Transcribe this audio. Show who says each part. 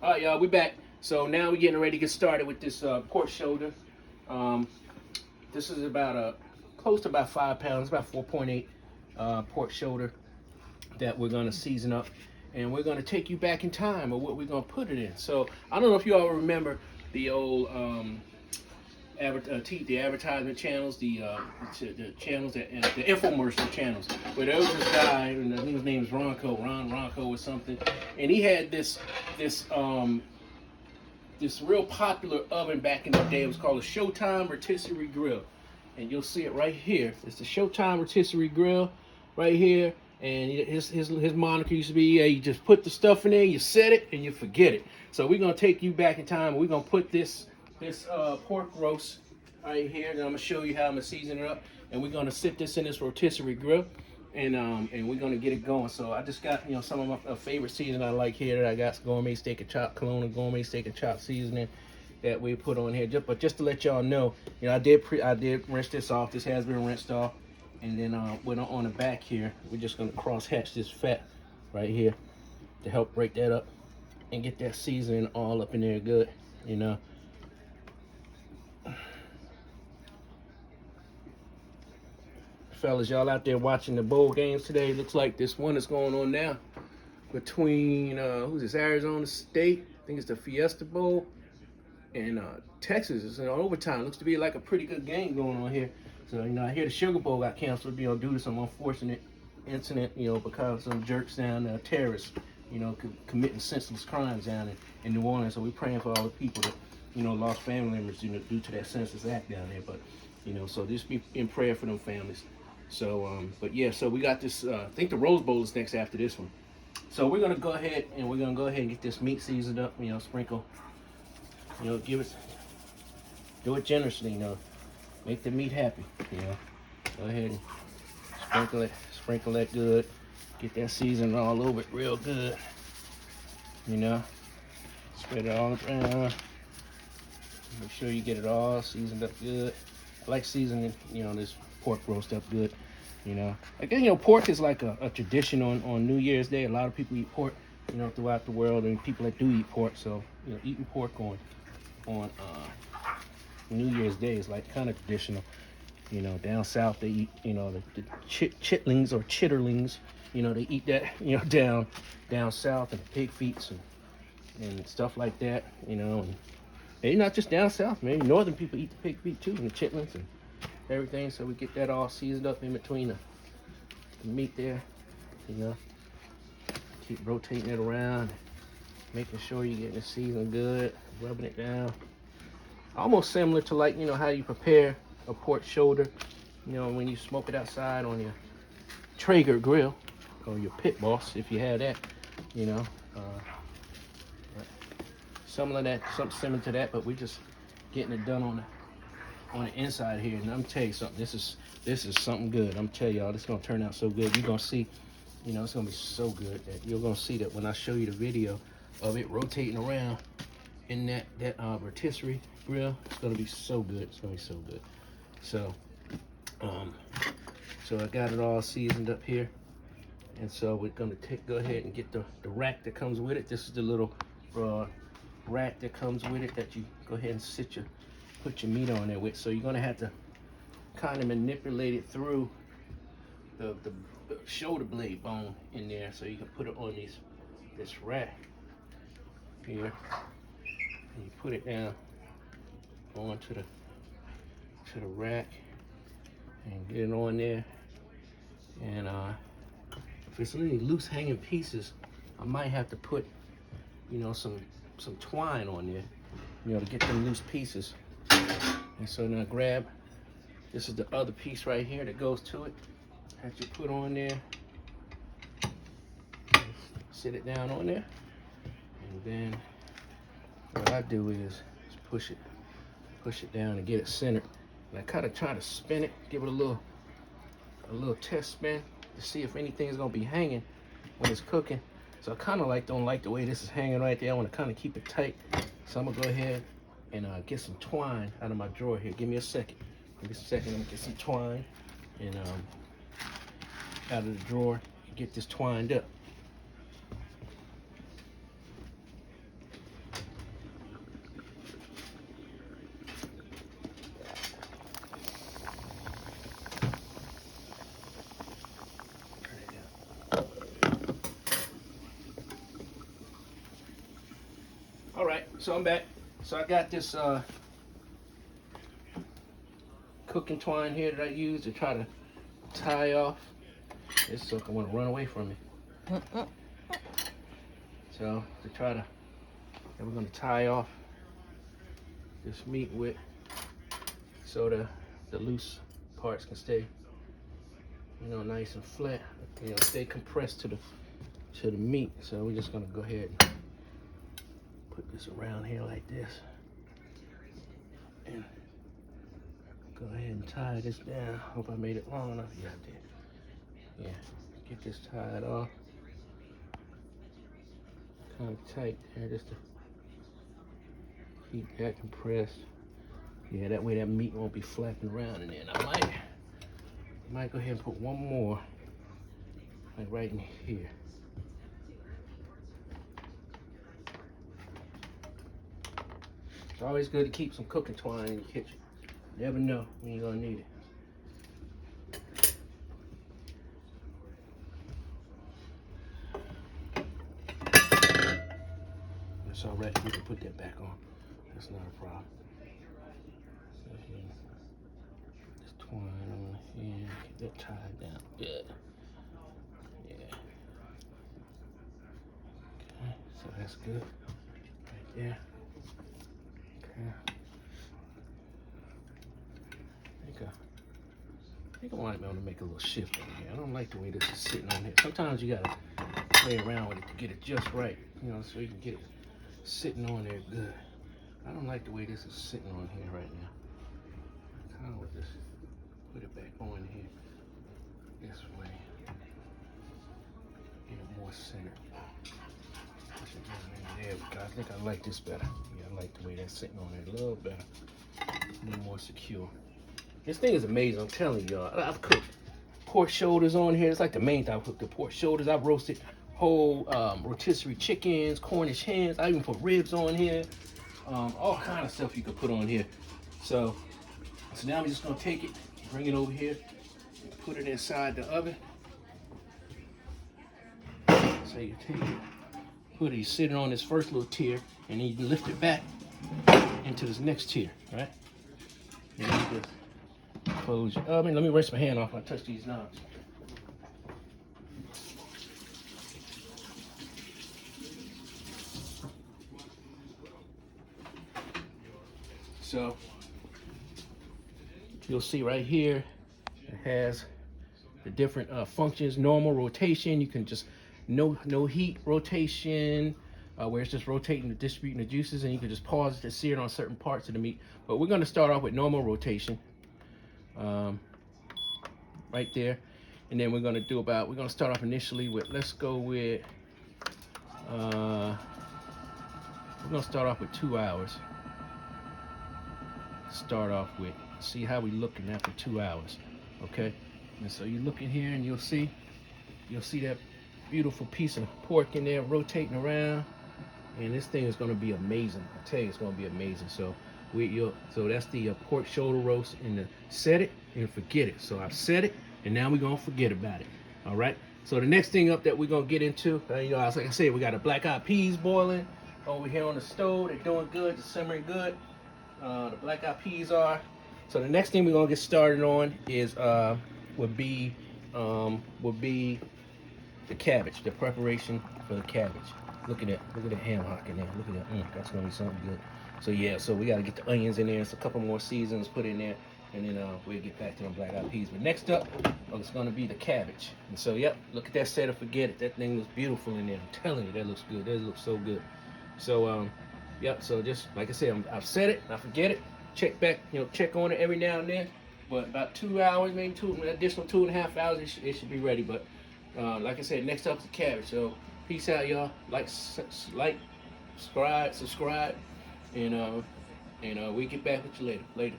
Speaker 1: All right, y'all, we back. So now we're getting ready to get started with this pork shoulder. Um, this is about close to about 5 pounds, about 4.8 pork shoulder that we're gonna season up, and we're gonna take you back in time of what we're gonna put it in. So I don't know if you all remember the old the advertisement channels, the channels that the infomercial channels, where there was this guy, and I think his name is Ron Ronco or something, and he had this real popular oven back in the day. It was called a Showtime Rotisserie Grill, and you'll see it right here. It's the Showtime Rotisserie Grill, right here. And his moniker used to be, yeah, you just put the stuff in there, you set it, and you forget it. So we're gonna take you back in time, and we're gonna put this pork roast right here, and I'm gonna show you how I'm gonna season it up, and we're gonna sit this in this rotisserie grill, and we're gonna get it going. So I just got some of my favorite seasoning I like here that I got: gourmet steak and chop, Kelowna gourmet steak and chop seasoning that we put on here. But just to let y'all know, I did rinse this off. This has been rinsed off, and then on the back here, we're just gonna cross hatch this fat right here to help break that up and get that seasoning all up in there good. Fellas, y'all out there watching the bowl games today? Looks like this one is going on now between who's this? Arizona State. I think it's the Fiesta Bowl, and Texas is in overtime. Looks to be like a pretty good game going on here. So I hear the Sugar Bowl got canceled, due to some unfortunate incident, because some jerks down terrorists, committing senseless crimes down in New Orleans. So we're praying for all the people that lost family members due to that senseless act down there. But so just be in prayer for them families. So but yeah, so we got this. I think the Rose Bowl is next after this one. So we're gonna go ahead and get this meat seasoned up. Sprinkle. Give it. Do it generously. Make the meat happy. Go ahead and sprinkle that good. Get that seasoning all over it real good. Spread it all around. Make sure you get it all seasoned up good. I like seasoning, this pork roast up good. Again, pork is like a tradition on New Year's Day. A lot of people eat pork, throughout the world, and people that do eat pork. So, eating pork on New Year's Day is like kind of traditional. Down south they eat, the chitlings or chitterlings. They eat that, down south, and pig feet and stuff like that. And maybe not just down south. Maybe northern people eat the pig feet too, and the chitlins and everything. So we get that all seasoned up in between the meat there. Keep rotating it around, making sure you're getting it seasoned good, rubbing it down. Almost similar to how you prepare a pork shoulder, when you smoke it outside on your Traeger grill or your pit boss, if you have that. Something similar to that, but we're just getting it done on the inside here. And I'm tell you something, this is something good. I'm telling y'all, this is gonna turn out so good. You're gonna see, it's gonna be so good that you're gonna see that when I show you the video of it rotating around in that rotisserie grill. It's gonna be so good. It's gonna be so good. So I got it all seasoned up here, and so we're gonna go ahead and get the rack that comes with it. This is the little rack that comes with it that you go ahead and put your meat on there with. So you're gonna have to kind of manipulate it through the shoulder blade bone in there, so you can put it on this rack here, and you put it down onto the rack and get it on there. And if there's any loose hanging pieces, I might have to put some twine on there, to get them loose pieces. And so now this is the other piece right here that goes to it, that you put on there. Sit it down on there, and then what I do is push it down and get it centered. And I kind of try to spin it, give it a little test spin to see if anything's gonna be hanging when it's cooking. So I kind of don't like the way this is hanging right there. I want to kind of keep it tight. So I'm gonna go ahead and get some twine out of my drawer here. Give me a second. I'm gonna get some twine and out of the drawer and get this twined up. All right, so I'm back. So I got this cooking twine here that I use to try to tie off. This sucker want to run away from me. So to try to, and we're gonna tie off this meat with, so the loose parts can stay, nice and flat. Stay compressed to the meat. So we're just gonna go ahead and put this around here like this, and go ahead and tie this down. Hope I made it long enough. Yeah, I did. Yeah, get this tied off. Kind of tight there, just to keep that compressed. Yeah, that way that meat won't be flapping around in there. And I might go ahead and put one more, like right in here. It's always good to keep some cooking twine in your kitchen. You never know when you're gonna need it. It's all right, we can put that back on. That's not a problem. So here, this twine on here, get that tied down. Good. Yeah. Okay, so that's good. Right there. Okay. I think I might be able to make a little shift in here. I don't like the way this is sitting on here. Sometimes you gotta play around with it to get it just right, so you can get it sitting on there good. I don't like the way this is sitting on here right now. I kind of would just put it back on here this way. Get it more centered. There we go. I think I like this better. Yeah, I like the way that's sitting on there a little better. A little more secure. This thing is amazing, I'm telling y'all. I've cooked pork shoulders on here. It's like the main thing. I've cooked the pork shoulders. I've roasted whole rotisserie chickens, Cornish hens. I even put ribs on here. All kind of stuff you could put on here. So now we're just gonna take it, bring it over here, and put it inside the oven. So you take it, put it, you sit it on this first little tier, and then you lift it back into this next tier, right? And then you just close your oven. Let me rinse my hand off when I touch these knobs. So you'll see right here, it has the different functions. Normal rotation, you can just no heat rotation, where it's just rotating and distributing the juices, and you can just pause it to sear it on certain parts of the meat. But we're going to start off with normal rotation, right there, and then we're going to start off initially with, let's go with, we're going to start off with 2 hours. Start off with, see how we looking after 2 hours, okay? And so you look in here and you'll see that beautiful piece of pork in there rotating around, and this thing is going to be amazing. I tell you, it's going to be amazing. So so that's the pork shoulder roast, and set it and forget it. So I've set it, and now we're going to forget about it. All right. So the next thing up that we're going to get into, like I said, we got a black eyed peas boiling over here on the stove. They're doing good, they're simmering good. The black eyed peas are. So the next thing we're gonna get started on is would be the cabbage, the preparation for the cabbage. Look at that ham hock in there. Look at that. That's gonna be something good. So yeah, so we gotta get the onions in there. It's a couple more seasons put in there, and then we'll get back to them black eyed peas. But next up, it's gonna be the cabbage. And so yep, look at that setup. Forget it. That thing looks beautiful in there. I'm telling you, that looks good. That looks so good. So yep, so just like I said, I've set it, I forget it, check back, check on it every now and then. But about 2 hours, maybe additional 2.5 hours, it should be ready. But like I said, next up is the cabbage. So peace out, y'all. Like, subscribe, and we get back with you later.